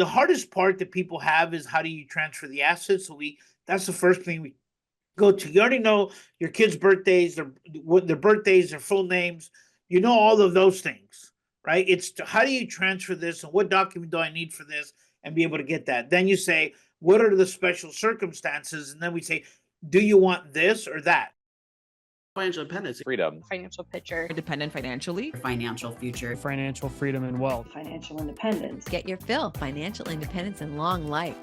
the hardest part that people have is how do you transfer the assets? So that's the first thing we go to. You already know your kids' birthdays, their birthdays, their full names. You know all of those things, right? How do you transfer this and what document do I need for this and be able to get that? Then you say, what are the special circumstances? And then we say, do you want this or that? Financial independence, freedom, financial picture, independent financially, financial future, financial freedom and wealth, financial independence. Get your fill, financial independence and long life.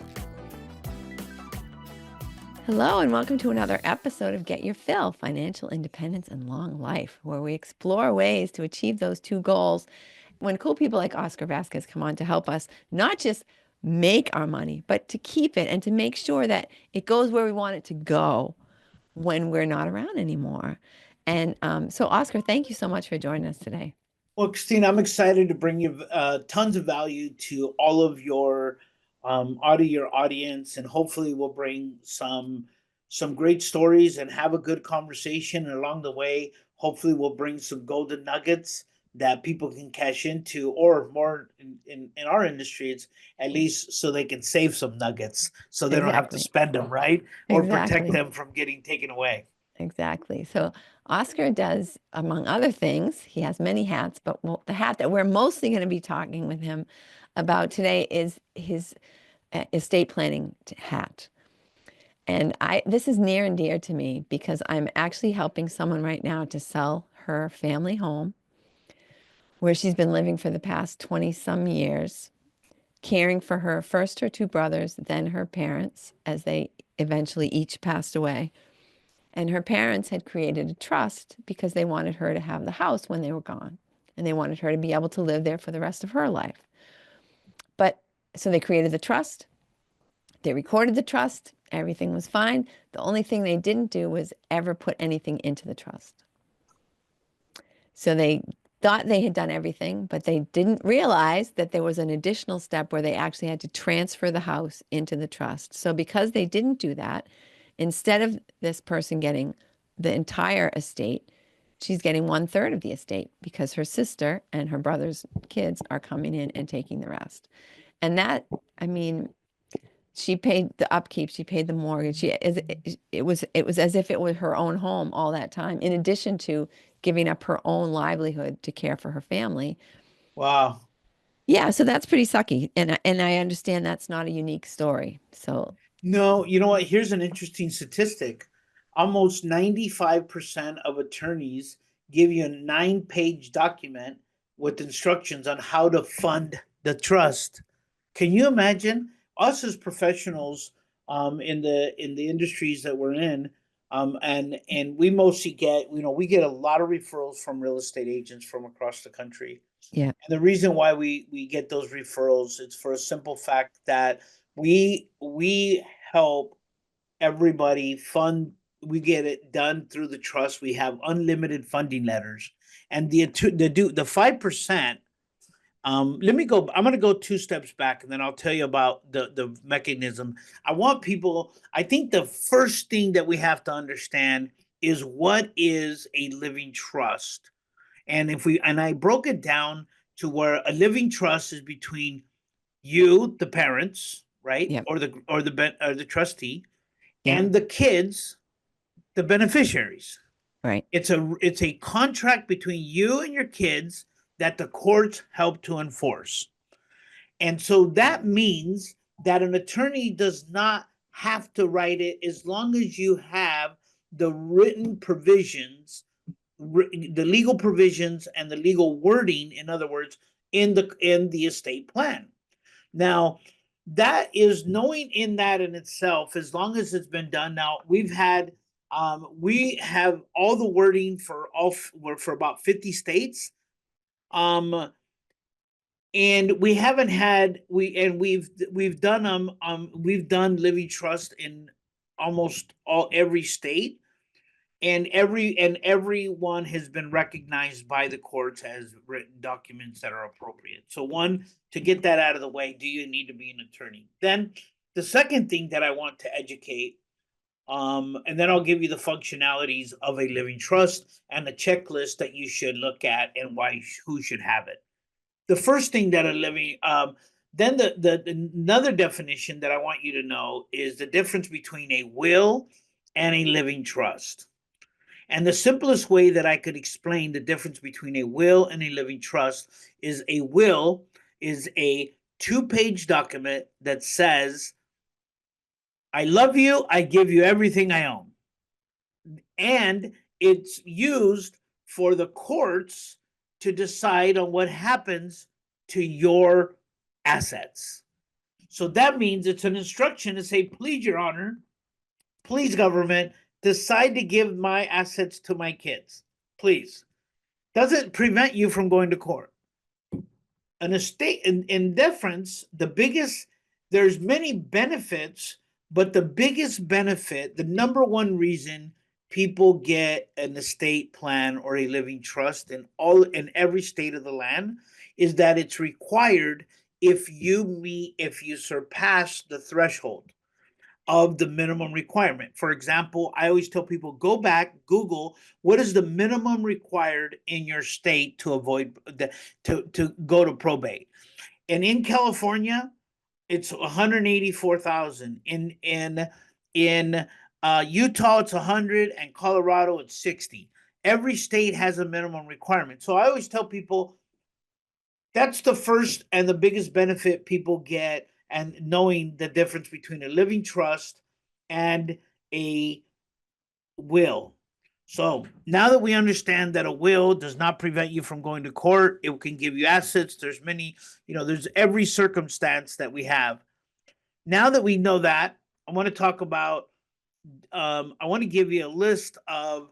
Hello, and welcome to another episode of Get Your Fill, Financial Independence and Long Life, where we explore ways to achieve those two goals. When cool people like Oscar Vasquez come on to help us not just make our money, but to keep it and to make sure that it goes where we want it to go when we're not around anymore. And so, Oscar, thank you so much for joining us today. Well, Christine, I'm excited to bring you tons of value to all of your audience, and hopefully we'll bring some great stories and have a good conversation. And along the way, hopefully we'll bring some golden nuggets that people can cash into, or more in our industry, it's at least so they can save some nuggets so they don't have to spend them, right? Or protect them from getting taken away. Exactly. So Oscar does, among other things, he has many hats, but the hat that we're mostly going to be talking with him about today is his estate planning hat. And this is near and dear to me because I'm actually helping someone right now to sell her family home where she's been living for the past 20 some years, caring for first her two brothers, then her parents, as they eventually each passed away. And her parents had created a trust because they wanted her to have the house when they were gone. And they wanted her to be able to live there for the rest of her life. So they created the trust. They recorded the trust. Everything was fine. The only thing they didn't do was ever put anything into the trust. So they thought they had done everything, but they didn't realize that there was an additional step where they actually had to transfer the house into the trust. So because they didn't do that, instead of this person getting the entire estate, she's getting 1/3 of the estate because her sister and her brother's kids are coming in and taking the rest. And that, I mean, she paid the upkeep, she paid the mortgage. It was as if it was her own home all that time, in addition to giving up her own livelihood to care for her family. Wow. Yeah, so that's pretty sucky. And I understand that's not a unique story. So no, you know what? Here's an interesting statistic. Almost 95% of attorneys give you a 9-page document with instructions on how to fund the trust. Can you imagine us as professionals in the industries that we're in? And we mostly get, we get a lot of referrals from real estate agents from across the country. Yeah. And the reason why we get those referrals, it's for a simple fact that we help everybody fund. We get it done through the trust. We have unlimited funding letters, and the 5%. Let me go. I'm going to go 2 steps back, and then I'll tell you about the mechanism. I think the first thing that we have to understand is what is a living trust. And I broke it down to where a living trust is between you, the parents, right? Yep. Or the trustee, and the kids, the beneficiaries. Right. It's a contract between you and your kids that the courts help to enforce. And so that means that an attorney does not have to write it as long as you have the written provisions, the legal provisions and the legal wording, in other words, in the estate plan. Now, that is knowing in that in itself, as long as it's been done. Now, we have all the wording for about 50 states. And we haven't had we've done living trust in almost every state, and everyone has been recognized by the courts as written documents that are appropriate. So one, to get that out of the way, do you need to be an attorney? Then the second thing that I want to educate, and then I'll give you the functionalities of a living trust and the checklist that you should look at and who should have it. The first thing that Then another definition that I want you to know is the difference between a will and a living trust. And the simplest way that I could explain the difference between a will and a living trust is a will is a 2-page document that says, I love you, I give you everything I own. And it's used for the courts to decide on what happens to your assets. So that means it's an instruction to say, please, Your Honor, please, government, decide to give my assets to my kids. Please. Doesn't prevent you from going to court. An estate in deference, there's many benefits, but the biggest benefit, the number one reason people get an estate plan or a living trust in every state of the land is that it's required if you surpass the threshold of the minimum requirement. For example, I always tell people, go back, Google, what is the minimum required in your state to avoid to go to probate. And in California, it's 184,000. In Utah, it's 100, and Colorado, it's 60. Every state has a minimum requirement. So I always tell people that's the first and the biggest benefit people get, and knowing the difference between a living trust and a will. So now that we understand that a will does not prevent you from going to court, it can give you assets. There's there's every circumstance that we have. Now that we know that, I want to talk about, I want to give you a list of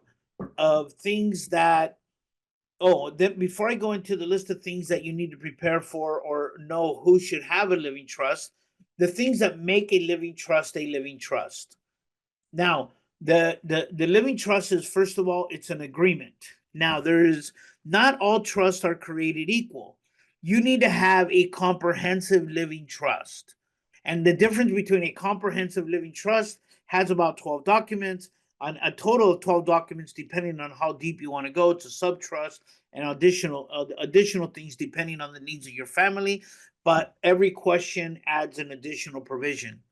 things that, then before I go into the list of things that you need to prepare for or know who should have a living trust, the things that make a living trust a living trust. Now, the living trust is, first of all, it's an agreement. Now, not all trusts are created equal. You need to have a comprehensive living trust. And the difference between a comprehensive living trust has about 12 documents, on a total of 12 documents, depending on how deep you want to go. It's a subtrust and additional things depending on the needs of your family. But every question adds an additional provision.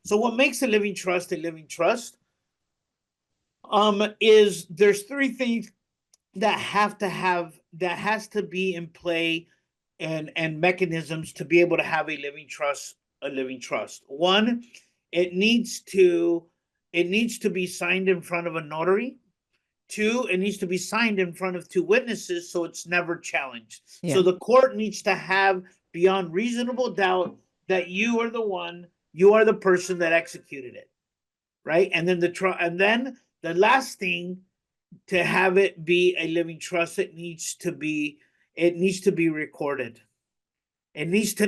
So what makes a living trust a living trust is there's three things that has to be in play, and mechanisms to be able to have a living trust. One, it needs to be signed in front of a notary. Two, it needs to be signed in front of two witnesses, so it's never challenged. Yeah. So the court needs to have beyond reasonable doubt that you are the person that executed it, right? And then the last thing, to have it be a living trust, it needs to be recorded. It needs to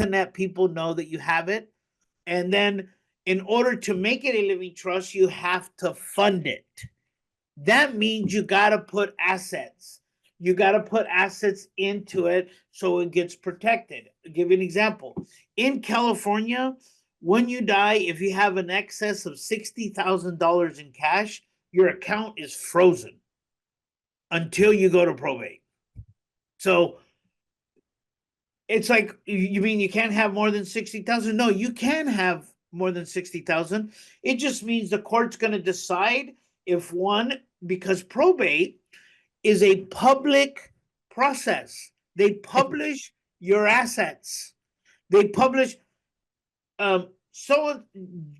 let people know that you have it. And then in order to make it a living trust, you have to fund it. That means you got to put assets. You got to put assets into it so it gets protected. I'll give you an example. In California, when you die, if you have an excess of $60,000 in cash, your account is frozen until you go to probate. So it's like, you mean you can't have more than 60,000? No, you can have more than 60,000. It just means the court's going to decide because probate is a public process. They publish your assets. They publish, so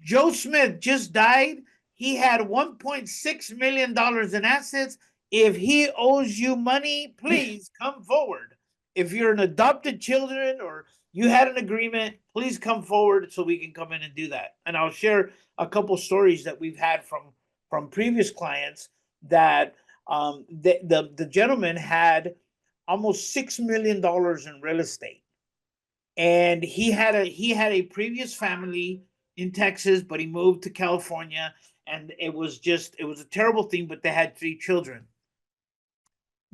Joe Smith just died. He had $1.6 million in assets. If he owes you money, please come forward. If you're an adopted children or you had an agreement, please come forward so we can come in and do that. And I'll share a couple stories that we've had from previous clients that the gentleman had almost $6 million in real estate. And he had a previous family in Texas, but he moved to California, and it was a terrible thing, but they had 3 children.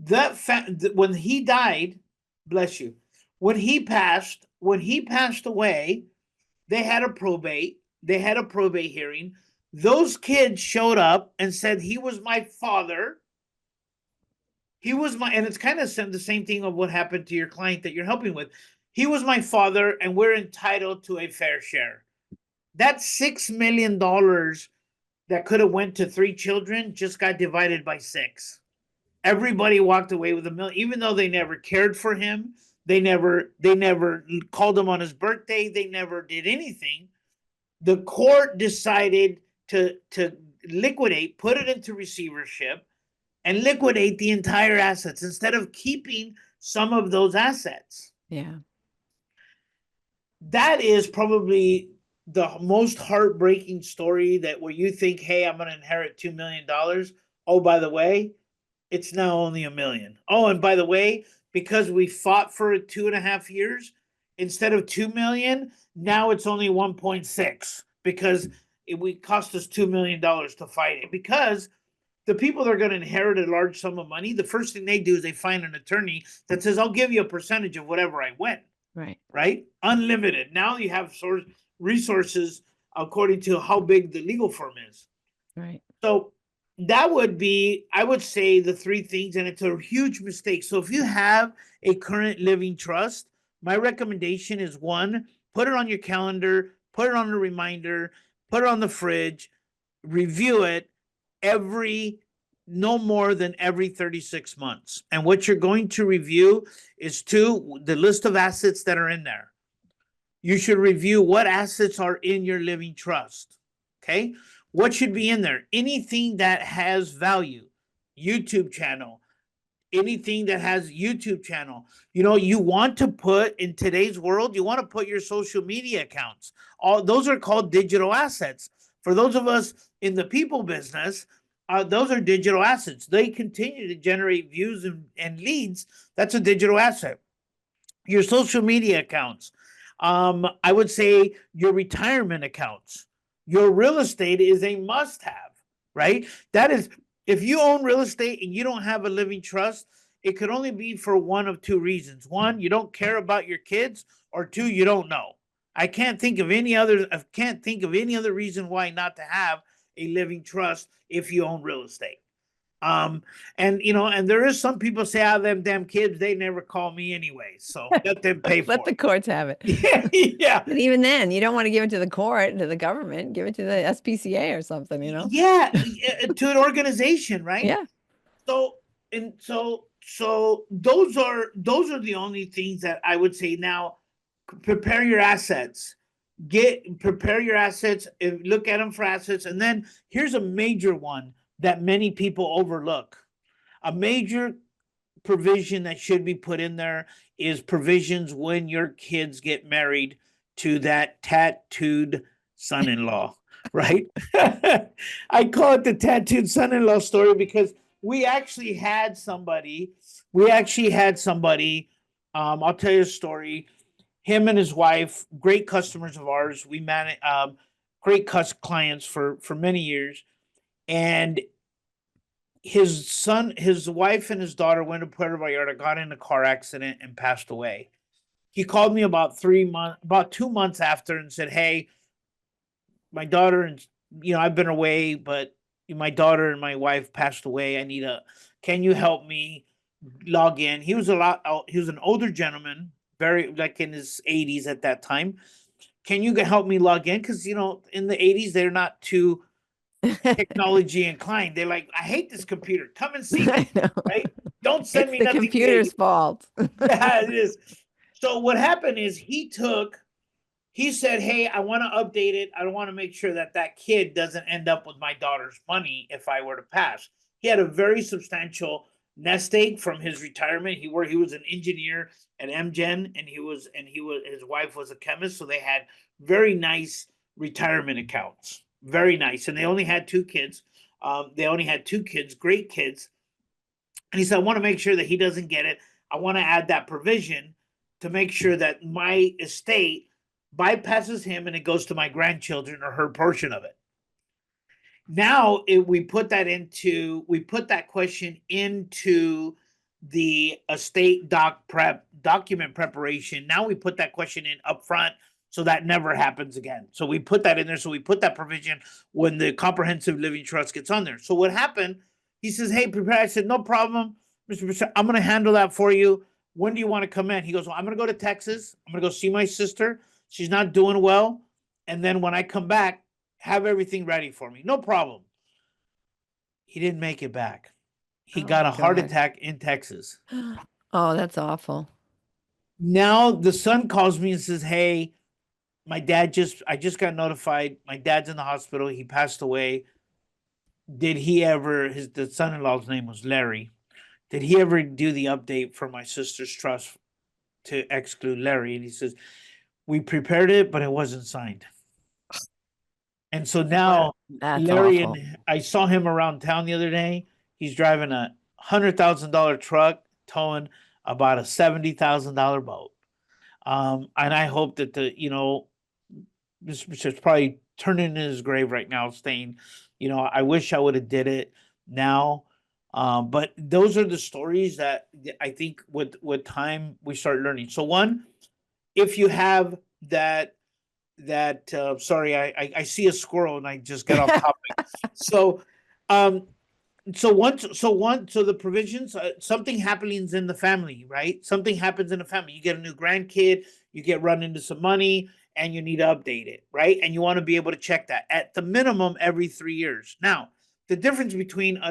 When he died, bless you, when he passed away, they had a probate hearing. Those kids showed up and said, he was my father. And it's kind of the same thing of what happened to your client that you're helping with. he was my father and we're entitled to a fair share. That $6 million that could have went to 3 children just got divided by 6. Everybody walked away with $1 million, even though they never cared for him. They never called him on his birthday. They never did anything. The court decided to liquidate, put it into receivership, and liquidate the entire assets instead of keeping some of those assets. Yeah. That is probably the most heartbreaking story, that where you think, hey, I'm going to inherit $2 million. Oh, by the way, it's now only $1 million. Oh, and by the way, because we fought for 2.5 years, instead of 2 million, now it's only 1.6 because it cost us $2 million to fight it. Because the people that are going to inherit a large sum of money, the first thing they do is they find an attorney that says, I'll give you a percentage of whatever I win. Right? Unlimited. Now you have resources according to how big the legal firm is. Right. So that would be, I would say, the 3 things, and it's a huge mistake. So if you have a current living trust, my recommendation is 1, put it on your calendar, put it on a reminder, put it on the fridge, review it no more than every 36 months. And what you're going to review is 2, the list of assets that are in there. You should review what assets are in your living trust. Okay. What should be in there? Anything that has value. YouTube channel. Anything that has YouTube channel. You want to put, in today's world, you want to put your social media accounts. All those are called digital assets. For those of us in the people business, those are digital assets. They continue to generate views and leads. That's a digital asset. Your social media accounts. I would say your retirement accounts. Your real estate is a must-have, right? That is, if you own real estate and you don't have a living trust, it could only be for one of 2 reasons. 1, you don't care about your kids, or 2, you don't know. I can't think of any other reason why not to have a living trust if you own real estate. And there is some people say, them damn kids, they never call me anyway. So let them pay for Let the courts have it. Yeah. But even then, you don't want to give it to the court, to the government, give it to the SPCA or something, Yeah, to an organization, right? Yeah. So those are the only things that I would say. Now, prepare your assets. Prepare your assets, look at them for assets. And then here's a major one that many people overlook. A major provision that should be put in there is provisions when your kids get married to that tattooed son-in-law, right? I call it the tattooed son-in-law story because we actually had somebody, I'll tell you a story. Him and his wife, great customers of ours. We manage great clients for many years. And his wife and his daughter went to Puerto Vallarta, got in a car accident and passed away. He called me about 2 months after and said, hey, my daughter, and I've been away, but my daughter and my wife passed away. Can you help me log in? He was an older gentleman, very like in his 80s at that time. Can you help me log in? Because, in the 80s, they're not too technology inclined. They're like, I hate this computer. Come and see me, right? Don't send me the nothing. Computer's fault. Yeah, it is. So what happened is he said, hey, I want to update it. I want to make sure that kid doesn't end up with my daughter's money if I were to pass. He had a very substantial nest egg from his retirement. He was an engineer at MGen, and his wife was a chemist, so they had very nice retirement accounts. Very nice. And they only had 2 kids. Great kids. And he said, I want to make sure that he doesn't get it. I want to add that provision to make sure that my estate bypasses him and it goes to my grandchildren or her portion of it. Now we put that question into the estate document preparation. Now we put that question in upfront, so that never happens again. So we put that in there. So we put that provision when the comprehensive living trust gets on there. So what happened? He says, hey, prepare. I said, no problem, Mr. Bishop. I'm going to handle that for you. when do you want to come in? He goes, well, I'm going to go to Texas. I'm going to go see my sister. She's not doing well. And then when I come back, have everything ready for me. No problem. He didn't make it back. He Oh got my a heart God. attack in Texas. Oh, that's awful. Now the son calls me and says, hey, I just got notified. My dad's in the hospital. He passed away. Did he ever, the son-in-law's name was Larry. Did he ever do the update for my sister's trust to exclude Larry? And he says, we prepared it, but it wasn't signed. And so now That's Larry awful. and I saw him around town the other day. He's driving a $100,000 truck, towing about a $70,000 boat. And I hope that Mr. is probably turning in his grave right now, saying, I wish I would have did it now. But those are the stories that I think with time we start learning. So one, if you have sorry, I see a squirrel and I just get off topic. So, um, so the provisions, something happens in the family, right? Something happens in the family. You get a new grandkid, you get run into some money, and you need to update it, right? And you want to be able to check that at the minimum every 3 years. Now, the difference between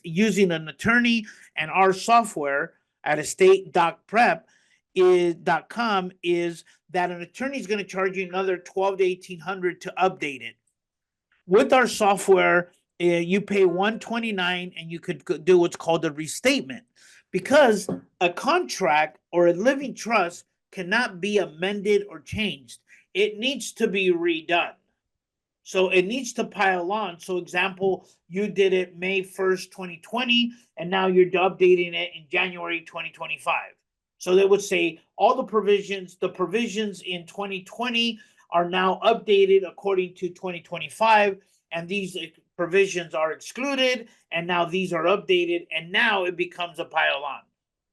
using an attorney and our software at estate.prep.com is that an attorney is going to charge you another 12 to 1800 to update it. With our software, you pay 129 and you could do what's called a restatement, because a contract or a living trust cannot be amended or changed. It needs to be redone. So it needs to pile on. So example, you did it May 1st, 2020, and now you're updating it in January 2025. So they would say all the provisions in 2020 are now updated according to 2025, and these provisions are excluded, and now these are updated, and now it becomes a pile on.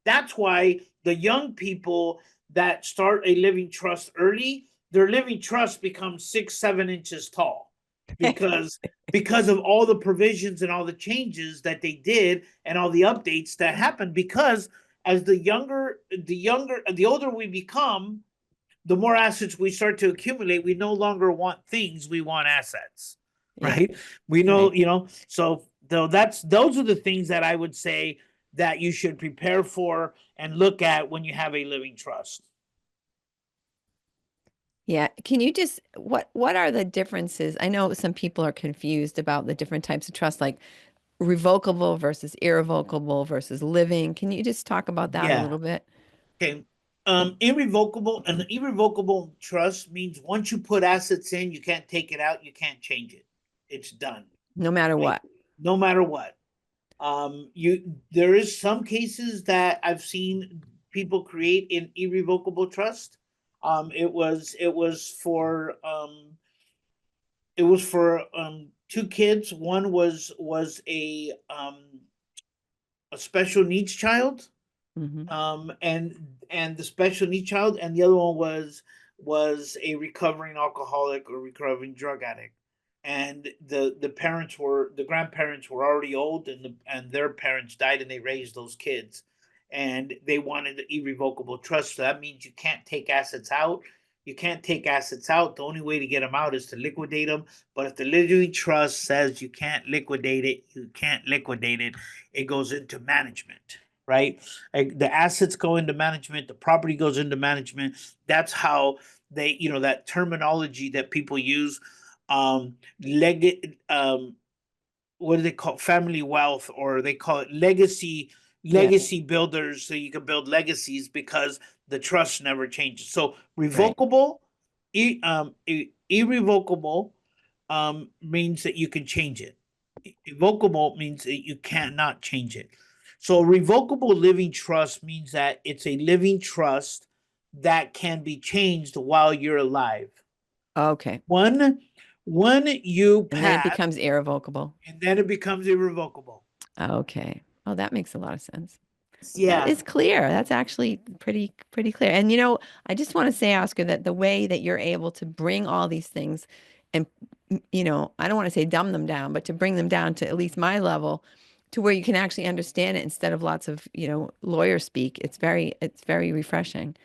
That's why the young people that start a living trust early, their living trust becomes 6-7 inches tall because of all the provisions and all the changes that they did and all the updates that happened. Because as the older we become, the more assets we start to accumulate. We no longer want things, we want assets. Yeah. Right? We know, Right. so those are the things that I would say that you should prepare for and look at when you have a living trust. Yeah. Can you just what are the differences? I know some people are confused about the different types of trust, like revocable versus irrevocable versus living. Can you just talk about that a Yeah. little bit? Okay. Irrevocable trust means once you put assets in, you can't take it out, you can't change it. It's done. No matter Right? what. No matter what. There is some cases that I've seen people create an irrevocable trust. It was for two kids. One was a special needs child, Hmm. and the special needs child, and the other one was a recovering alcoholic or recovering drug addict. And the grandparents were already old, and their parents died, and they raised those kids, and they wanted the irrevocable trust. So that means you can't take assets out. You can't take assets out. The only way to get them out is to liquidate them. But if the living trust says you can't liquidate it, you can't liquidate it. It goes into management, right? Like the assets go into management, the property goes into management. That's how they, that terminology that people use, what do they call it? Family wealth, or they call it legacy builders, so you can build legacies because the trust never changes. So revocable, irrevocable means that you can change it. Irrevocable means that you cannot change it. So revocable living trust means that it's a living trust that can be changed while you're alive. Okay. When you And then it pass, becomes irrevocable. and then it becomes irrevocable. Okay. Oh, that makes a lot of sense. That Yeah. is clear. That's actually pretty clear. And I just want to say, Oscar, that the way that you're able to bring all these things and I don't want to say dumb them down, but to bring them down to at least my level to where you can actually understand it instead of lots of, lawyer speak. It's very refreshing.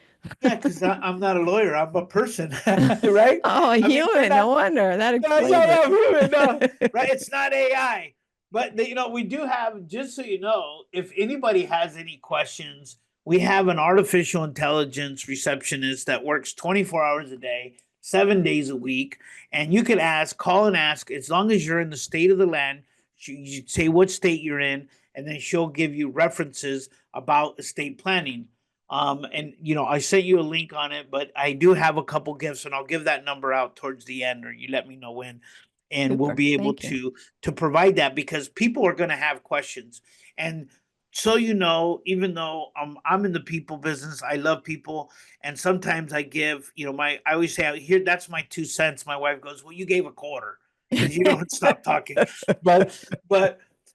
Yeah, because I'm not a lawyer. I'm a person, right? Oh, a I mean, we're human. No not. wonder. That Yeah, explains yeah, yeah, human. No, it. right? It's not AI. But we do have. Just so you know, if anybody has any questions, we have an artificial intelligence receptionist that works 24 hours a day, 7 days a week, and you could call and ask as long as you're in the state of the land. You say what state you're in, and then she'll give you references about estate planning. And I sent you a link on it, but I do have a couple gifts, and I'll give that number out towards the end, or you let me know when, and we'll Super. be able Thank you. to provide that because people are going to have questions. And so even though I'm in the people business, I love people, and sometimes I give I always say here that's my 2 cents. My wife goes, well, you gave a quarter because you don't stop talking, but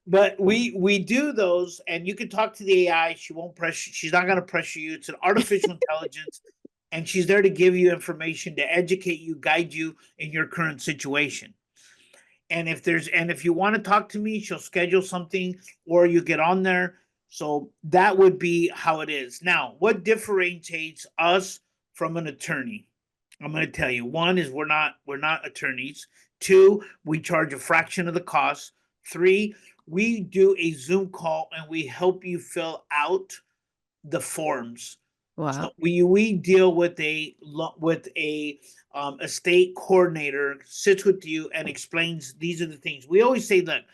but we do those, and you can talk to the AI. She won't pressure. She's not going to pressure you. It's an artificial intelligence, and she's there to give you information, to educate you, guide you in your current situation. And if you want to talk to me, she'll schedule something, or you get on there. So that would be how it is. Now, what differentiates us from an attorney? I'm going to tell you. One is we're not attorneys. Two, we charge a fraction of the cost. Three, we do a Zoom call and we help you fill out the forms. So Wow. we deal with a estate coordinator, sits with you and explains these are the things. We always say that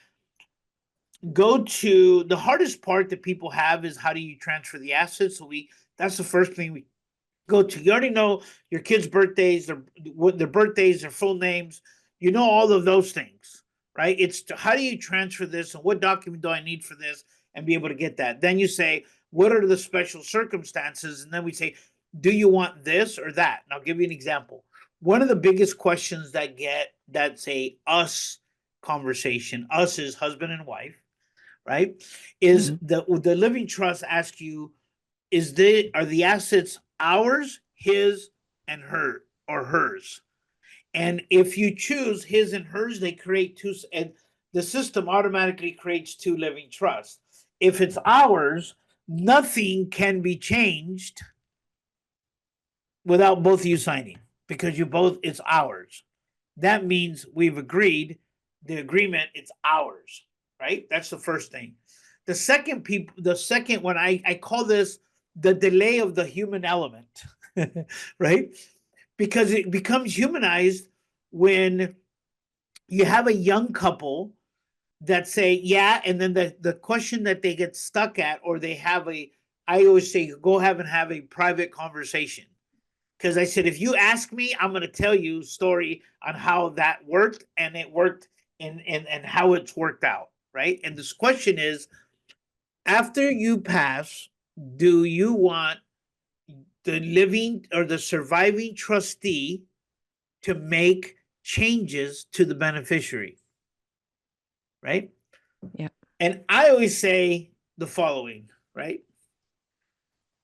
go to the hardest part that people have is how do you transfer the assets. So that's the first thing we go to. You already know your kids' birthdays, their birthdays, their full names. You know all of those things, right? It's how do you transfer this and what document do I need for this and be able to get that. Then you say, what are the special circumstances? And then we say, do you want this or that? And I'll give you an example. One of the biggest questions that's a us conversation, us is husband and wife, right? Is Mhm. the living trust ask you, are the assets ours, his, and her, or hers? And if you choose his and hers, they create two, and the system automatically creates two living trusts. If it's ours, nothing can be changed without both of you signing because it's ours. That means we've agreed, the agreement, it's ours, right? That's the first thing. The second one, I call this the delay of the human element, right? Because it becomes humanized when you have a young couple that say, yeah, and then the question that they get stuck at, or I always say, go have a private conversation. Because I said, if you ask me, I'm going to tell you a story on how that worked, and it worked, and how it's worked out, right? And this question is, after you pass, do you want the living or the surviving trustee to make changes to the beneficiary, right? Yeah. And I always say the following, right?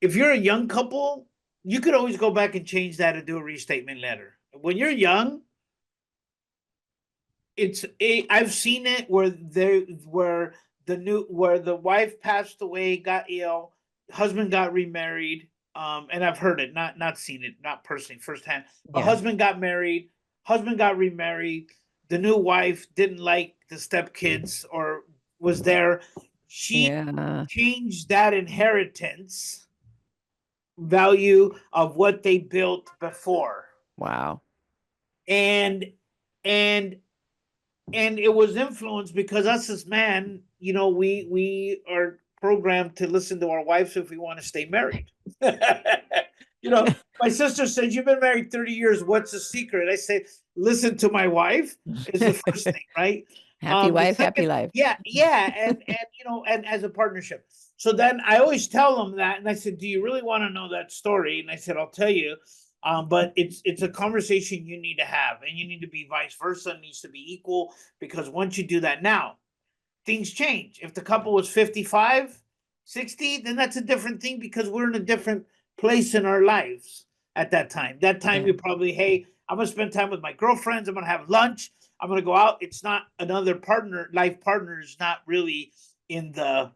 If you're a young couple, you could always go back and change that and do a restatement letter. When you're young, I've seen it where the wife passed away, got ill, husband got remarried, and I've heard it, not seen it, not personally firsthand. A Yeah. husband got remarried. The new wife didn't like the stepkids or was there. She Yeah. changed that inheritance value of what they built before, Wow. and and and it was influenced because us as men, we are programmed to listen to our wives if we want to stay married. My sister said, "You've been married 30 years. What's the secret?" I say, "Listen to my wife," is the first thing, right? Happy The wife, happy second, life. yeah, and as a partnership. So then I always tell them that, and I said, "Do you really want to know that story?" And I said, "I'll tell you." But it's a conversation you need to have, and you need to be vice versa. It needs to be equal, because once you do that, now things change. If the couple was 55, 60, then that's a different thing because we're in a different place in our lives at that time. That time Yeah. you probably, hey, I'm gonna spend time with my girlfriends. I'm gonna have lunch. I'm gonna go out. It's not another partner. Life partner is not really in the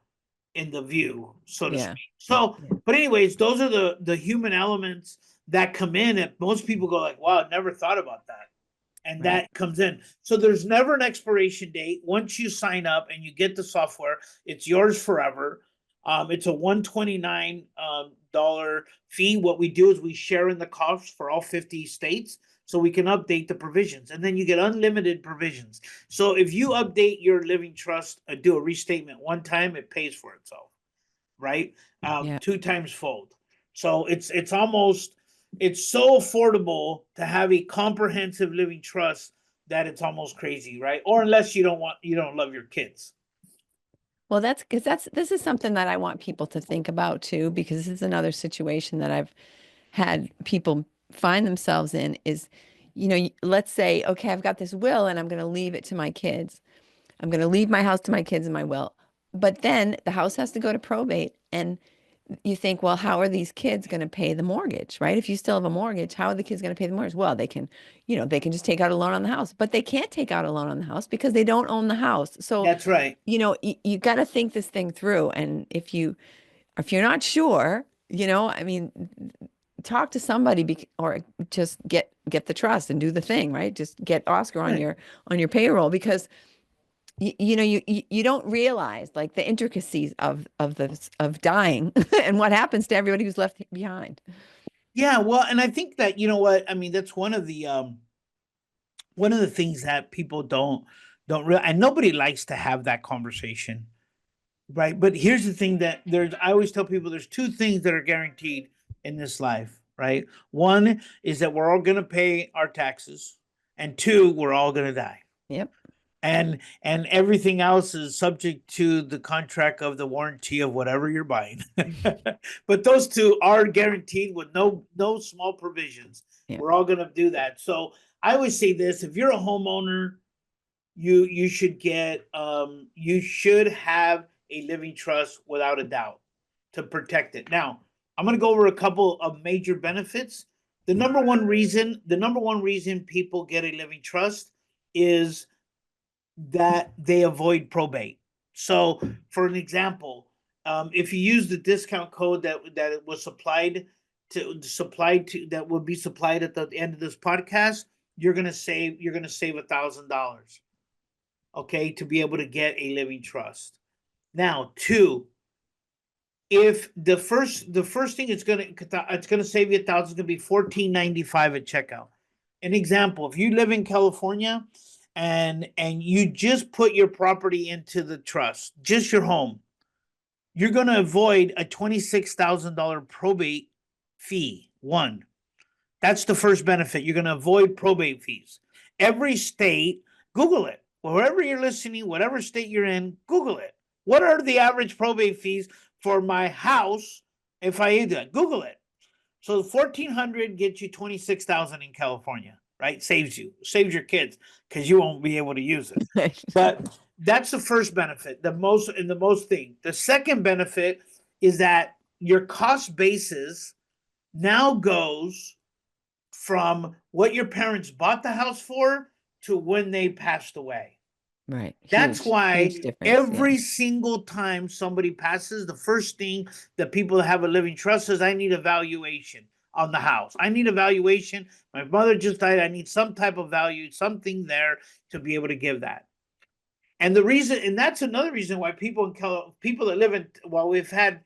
view, so to Yeah. speak. So, but anyways, those are the human elements that come in, and most people go like, wow, I never thought about that. And Right. that comes in. So there's never an expiration date. Once you sign up and you get the software, it's yours forever. It's a $129 dollar fee. What we do is we share in the costs for all 50 states so we can update the provisions. And then you get unlimited provisions. So if you update your living trust, do a restatement one time, it pays for itself, right? Yeah. 2 times fold. So it's almost, it's so affordable to have a comprehensive living trust that it's almost crazy, right? Or unless you don't love your kids. Well, that's because this is something that I want people to think about too, because this is another situation that I've had people find themselves in is, let's say, okay, I've got this will and I'm going to leave it to my kids. I'm going to leave my house to my kids in my will. But then the house has to go to probate. And you think, well, how are these kids going to pay the mortgage, right? If you still have a mortgage, how are the kids going to pay the mortgage? Well, they can just take out a loan on the house, but they can't take out a loan on the house because they don't own the house. So, That's right. you got to think this thing through. And if you're not sure, I mean, talk to somebody or just get the trust and do the thing, right? Just get Oscar on Right. your payroll, because you don't realize like the intricacies of dying and what happens to everybody who's left behind. Yeah, well, and I think that, you know what, I mean, that's one of the things that people don't real, and nobody likes to have that conversation, right? But here's the thing, that I always tell people there's two things that are guaranteed in this life, right? One is that we're all going to pay our taxes, and two, we're all going to die. Yep. And everything else is subject to the contract of the warranty of whatever you're buying. But those two are guaranteed with no small provisions. Yeah. We're all going to do that. So I always say this: if you're a homeowner, you should have a living trust without a doubt to protect it. Now, I'm going to go over a couple of major benefits. The number one reason people get a living trust is that they avoid probate. So, for an example, if you use the discount code that it was supplied that will be supplied at the end of this podcast, you're gonna save $1,000, okay, to be able to get a living trust. Now, two, if the first thing it's gonna save you 1,000, it's gonna be $14.95 at checkout. An example: if you live in California and you just put your property into the trust, just your home, you're going to avoid a $26,000 probate fee. One, that's the first benefit. You're going to avoid probate fees. Every state, Google it. Wherever you're listening, whatever state you're in, Google it. What are the average probate fees for my house if I do that? Google it. So 1,400 gets you 26,000 in California, right? Saves your kids, because you won't be able to use it. But that's the first benefit, the most thing. The second benefit is that your cost basis now goes from what your parents bought the house for to when they passed away. Right. That's why huge difference. every single time somebody passes, the first thing that people that have a living trust says, I need a valuation on the house. I need a valuation. My mother just died. I need some type of value, something there to be able to give that. And that's another reason why people that live in, well, we've had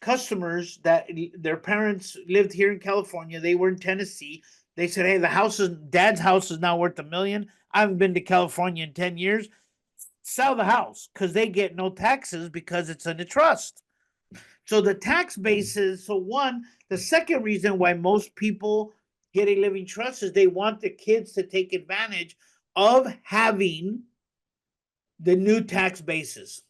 customers that their parents lived here in California. They were in Tennessee. They said, hey, dad's house is now worth $1 million. I haven't been to California in 10 years. Sell the house, because they get no taxes because it's in a trust. So the tax basis, the second reason why most people get a living trust is they want the kids to take advantage of having the new tax basis.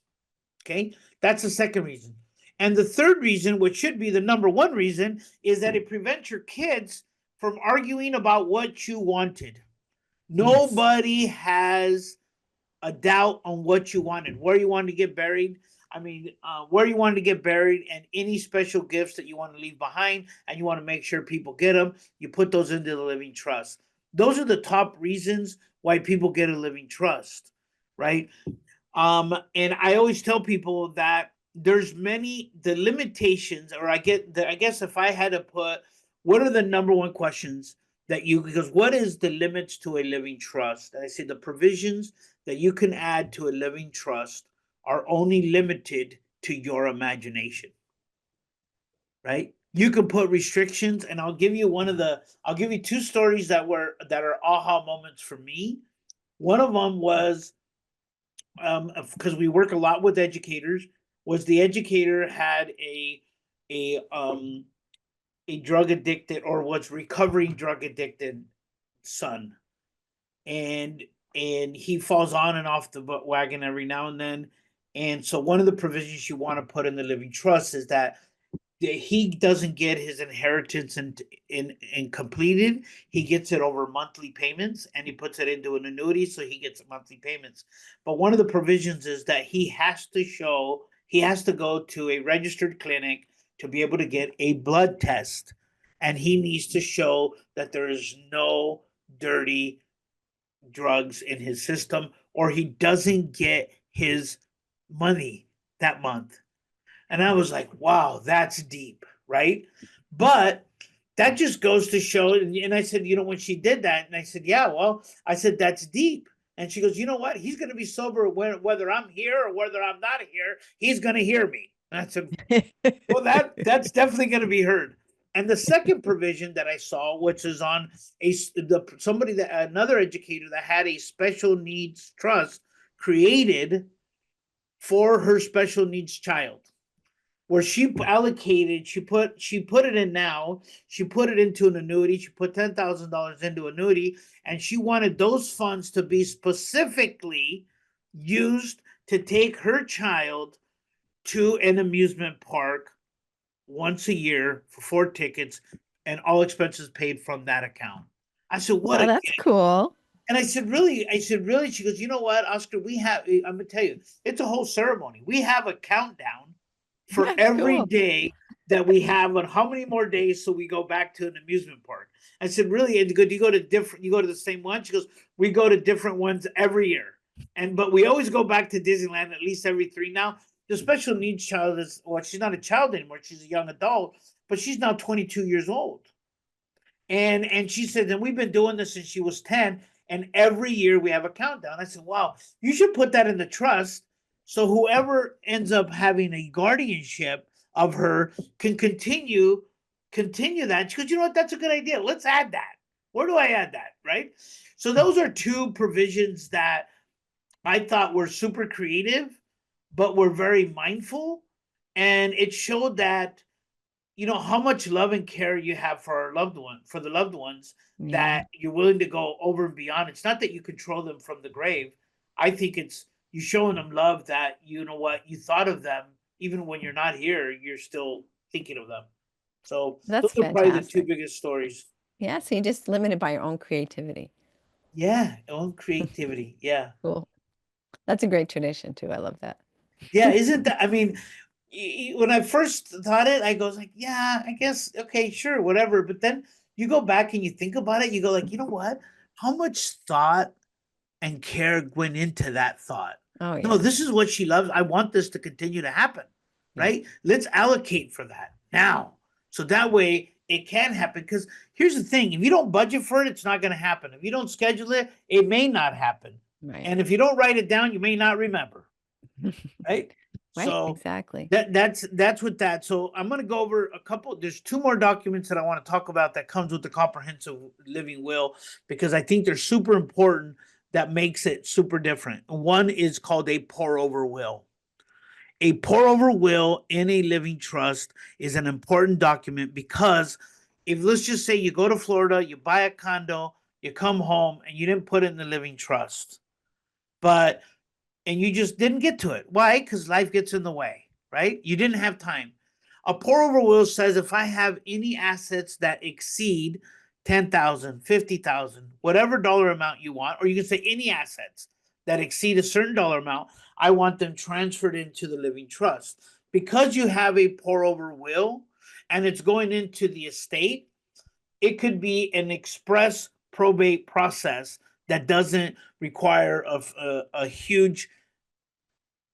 Okay, that's the second reason. And the third reason, which should be the number one reason, is that it prevents your kids from arguing about what you wanted. Nobody has a doubt on what you wanted, where you wanted to get buried. Where you wanted to get buried, and any special gifts that you want to leave behind, and you want to make sure people get them. You put those into the living trust. Those are the top reasons why people get a living trust, right? And I always tell people that there's the limitations, or I guess if I had to put, what are the number one questions because what is the limits to a living trust? And I say the provisions that you can add to a living trust are only limited to your imagination, right? You can put restrictions, and I'll give you two stories that are aha moments for me. One of them was, because we work a lot with educators, was the educator had a um a drug addicted, or was recovering drug addicted son, and he falls on and off the wagon every now and then. And so one of the provisions you want to put in the living trust is that he doesn't get his inheritance in completed. He gets it over monthly payments, and he puts it into an annuity, so he gets monthly payments. But one of the provisions is that he has to go to a registered clinic to be able to get a blood test, and he needs to show that there is no dirty drugs in his system, or he doesn't get his money that month. And I was like, wow, that's deep, right? But that just goes to show. And I said, when she did that, and I said, yeah, well, I said, that's deep. And she goes, you know what? He's going to be sober whether I'm here or whether I'm not here. He's going to hear me. And I said, well, that's definitely going to be heard. And the second provision that I saw, which is on another educator that had a special needs trust created for her special needs child, where she allocated, she put it in now, she put it into an annuity, she put $10,000 into annuity, and she wanted those funds to be specifically used to take her child to an amusement park once a year for 4 tickets, and all expenses paid from that account. I said, what? Oh, that's cool. And I said, really? She goes, you know what, Oscar, I'm gonna tell you, it's a whole ceremony. We have a countdown for That's every cool. day that we have, on how many more days so we go back to an amusement park. I said, really? And you go to the same one? She goes, we go to different ones every year. But we always go back to Disneyland at least every 3 now. The special needs child she's not a child anymore, she's a young adult, but she's now 22 years old. And she said, and we've been doing this since she was 10, and every year we have a countdown. I said, wow, you should put that in the trust, so whoever ends up having a guardianship of her can continue that. She goes, you know what, that's a good idea. Let's add that. Where do I add that? Right? So those are two provisions that I thought were super creative, but were very mindful. And it showed that, how much love and care you have for the loved ones, that you're willing to go over and beyond. It's not that you control them from the grave. I think it's you showing them love, that, you thought of them, even when you're not here, you're still thinking of them. So That's those are probably the two fantastic. biggest stories. Yeah, so you're just limited by your own creativity. Yeah, own creativity. Yeah. Cool. That's a great tradition too. I love that. Yeah, isn't that, I mean, when I first thought it, I goes like, yeah, I guess, okay, sure, whatever. But then you go back and you think about it, you go like, you know what? How much thought and care went into that thought? Oh No, yeah. this is what she loves. I want this to continue to happen, Yeah. right? Let's allocate for that now. So that way it can happen. Because here's the thing, if you don't budget for it, it's not going to happen. If you don't schedule it, it may not happen. Right. And if you don't write it down, you may not remember. Right? Right, So exactly. that's with that. So I'm going to go over there's 2 more documents that I want to talk about that comes with the comprehensive living will, because I think they're super important, that makes it super different. One is called a pour over will. A pour over will in a living trust is an important document, because if, let's just say, you go to Florida, you buy a condo, you come home and you didn't put it in the living trust, and you just didn't get to it. Why? Because life gets in the way, right? You didn't have time. A pour over will says, if I have any assets that exceed 10,000, 50,000, whatever dollar amount you want, or you can say any assets that exceed a certain dollar amount, I want them transferred into the living trust. Because you have a pour over will and it's going into the estate, it could be an express probate process that doesn't require a huge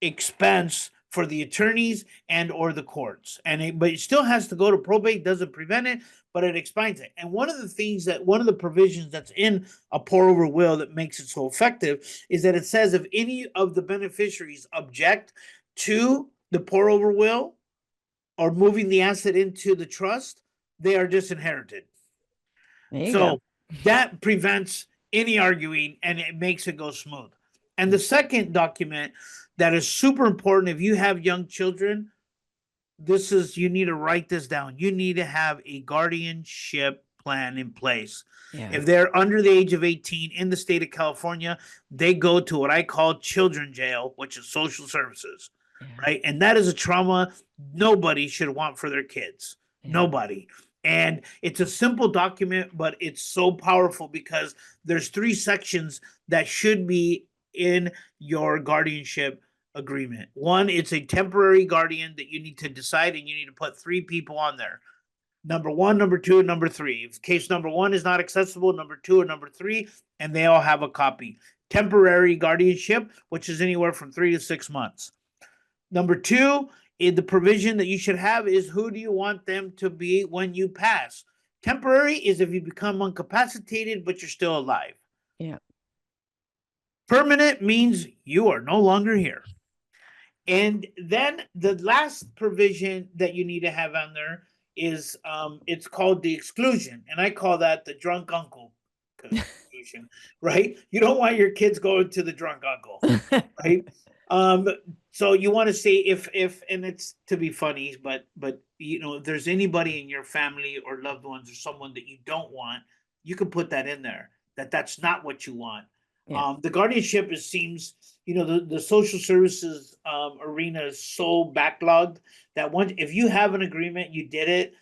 expense for the attorneys and or the courts. But it still has to go to probate, doesn't prevent it, but it explains it. And one of the provisions that's in a pour over will that makes it so effective is that it says if any of the beneficiaries object to the pour over will or moving the asset into the trust, they are disinherited. There you So go. that prevents any arguing and it makes it go smooth. And the second document that is super important if you have young children, you need to write this down. You need to have a guardianship plan in place. Yeah. If they're under the age of 18 in the state of California, they go to what I call children jail, which is social services, Yeah. right? And that is a trauma nobody should want for their kids. Yeah. Nobody. And it's a simple document, but it's so powerful because there's 3 sections that should be in your guardianship agreement. One, it's a temporary guardian that you need to decide, and you need to put 3 people on there. Number 1, number 2, and number 3. If case number 1 is not accessible, number 2 or number 3, and they all have a copy. Temporary guardianship, which is anywhere from 3 to 6 months. Number 2, the provision that you should have is who do you want them to be when you pass? Temporary is if you become incapacitated, but you're still alive. Yeah. Permanent means you are no longer here. And then the last provision that you need to have on there is it's called the exclusion. And I call that the drunk uncle exclusion, right? You don't want your kids going to the drunk uncle, right? So you want to say if and it's to be funny, but you know, if there's anybody in your family or loved ones or someone that you don't want, you can put that in there, that's not what you want. Yeah. The guardianship seems, you know, the social services arena is so backlogged that if you have an agreement, you did it.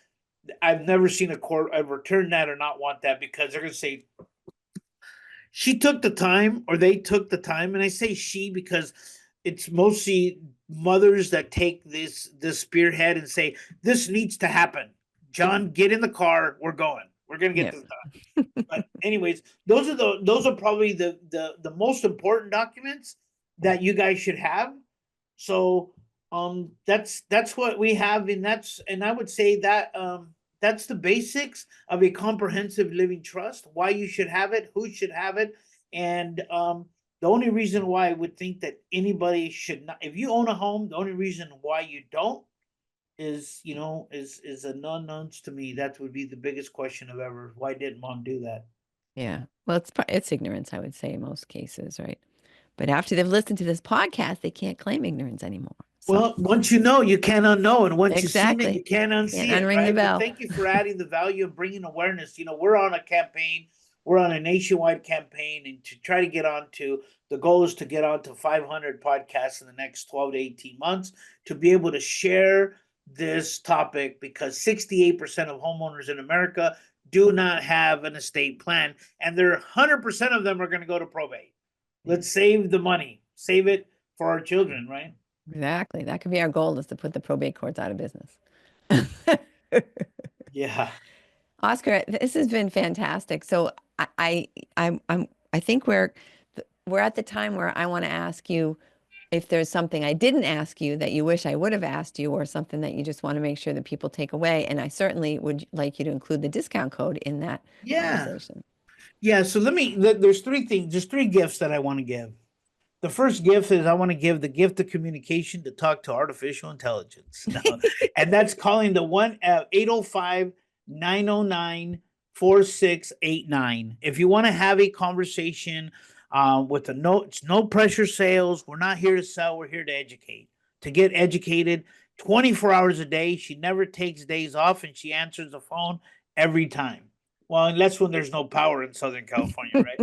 I've never seen a court overturn that or not want that, because they're going to say she took the time or they took the time. And I say she because it's mostly mothers that take this spearhead and say, this needs to happen. John, get in the car. We're going. We're going to get this done. But anyways, those are probably the most important documents that you guys should have. So that's what we have, and I would say that that's the basics of a comprehensive living trust, why you should have it, who should have it. And the only reason why I would think that anybody should not, if you own a home, the only reason why you don't is, you know, is a unknown to me. That would be the biggest question of ever. Why didn't mom do that? Yeah. Well, it's ignorance, I would say, in most cases, right? But after they've listened to this podcast, they can't claim ignorance anymore. So, Well, once you know, you can't unknow, and once you've seen Exactly. it, you can't unsee Can't it. unring the Right? But bell. thank you for adding the value of bringing awareness. You know, we're on a campaign. We're on a nationwide campaign, and to try to get on to, the goal is to get on to 500 podcasts in the next 12 to 18 months to be able to share this topic, because 68% of homeowners in America do not have an estate plan, and 100% of them are going to go to probate. Let's save the money, save it for our children, right? exactly. That could be our goal, is to put the probate courts out of business. Yeah. Oscar, this has been fantastic. So I think we're at the time where I want to ask you if there's something I didn't ask you that you wish I would have asked you, or something that you just want to make sure that people take away. And I certainly would like you to include the discount code in that conversation. Yeah. So there's 3 things, just 3 gifts that I want to give. The first gift is I want to give the gift of communication to talk to artificial intelligence. And that's calling the 805-909-4689. If you want to have a conversation with no pressure sales. We're not here to sell. We're here to educate, to get educated 24 hours a day. She never takes days off, and she answers the phone every time. Well, unless when there's no power in Southern California, right?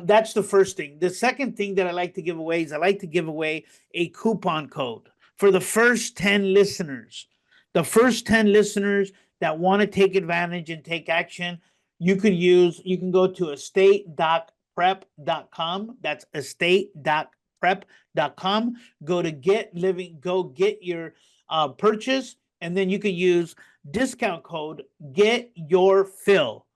That's the first thing. The second thing that I like to give away is I like to give away a coupon code for the first 10 listeners. The first 10 listeners that want to take advantage and take action, you can go to estate.prep.com. That's estate.prep.com. Go to get your purchase, and then you can use discount code Get Your Fill.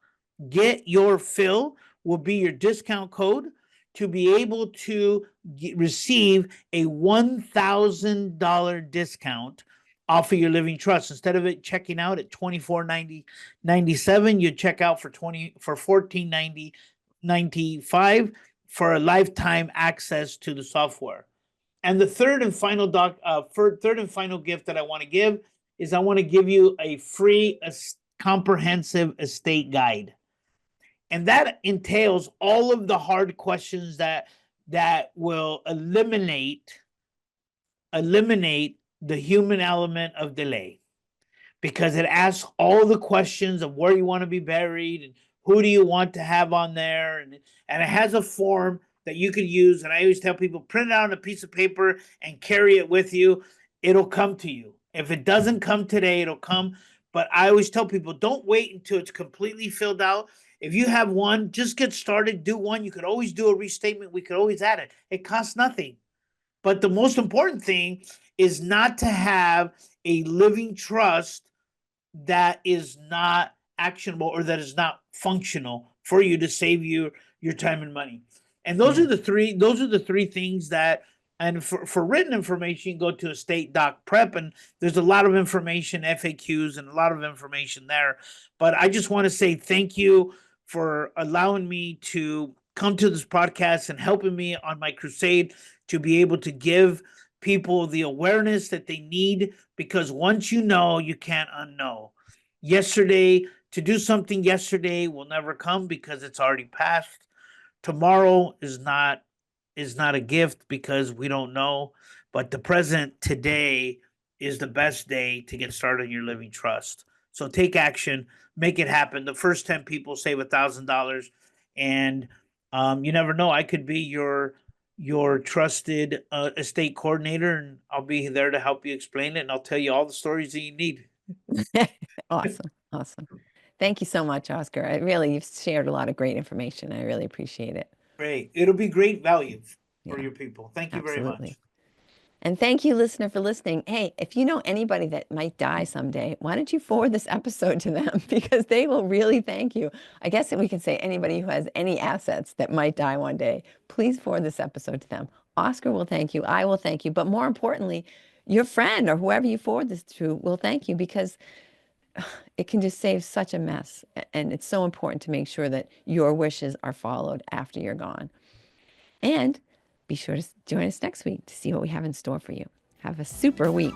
Get Your Fill will be your discount code. to be able to receive a $1,000 discount off of your living trust. Instead of it checking out at $24.97, you check out for $14.95 for a lifetime access to the software. And the third and final gift that I want to give is I want to give you a free comprehensive estate guide. And that entails all of the hard questions that will eliminate the human element of delay, because it asks all the questions of where you want to be buried and who do you want to have on there, and it has a form that you can use. And I always tell people, print it out on a piece of paper and carry it with you. It'll come to you. If it doesn't come today, it'll come. But I always tell people, don't wait until it's completely filled out. If you have one, just get started, do one. You could always do a restatement. We could always add it. It costs nothing. But the most important thing is not to have a living trust that is not actionable or that is not functional for you to save you your time and money. And those are the three things that, and for written information, you can go to Estate Doc Prep, and there's a lot of information, FAQs, and a lot of information there. But I just want to say thank you for allowing me to come to this podcast and helping me on my crusade to be able to give people the awareness that they need, because once you know, you can't unknow. To do something yesterday will never come because it's already passed. Tomorrow is not a gift because we don't know, but the present today is the best day to get started in your living trust. So take action, make it happen. The first 10 people save $1,000, and you never know. I could be your trusted estate coordinator, and I'll be there to help you explain it, and I'll tell you all the stories that you need. Awesome. Thank you so much, Oscar. You've shared a lot of great information. I really appreciate it. Great. It'll be great value for your people. Thank you very much. And thank you, listener, for listening. Hey, if you know anybody that might die someday, why don't you forward this episode to them? Because they will really thank you. I guess we can say anybody who has any assets that might die one day, please forward this episode to them. Oscar will thank you. I will thank you. But more importantly, your friend or whoever you forward this to will thank you, because it can just save such a mess. And it's so important to make sure that your wishes are followed after you're gone. And be sure to join us next week to see what we have in store for you. Have a super week.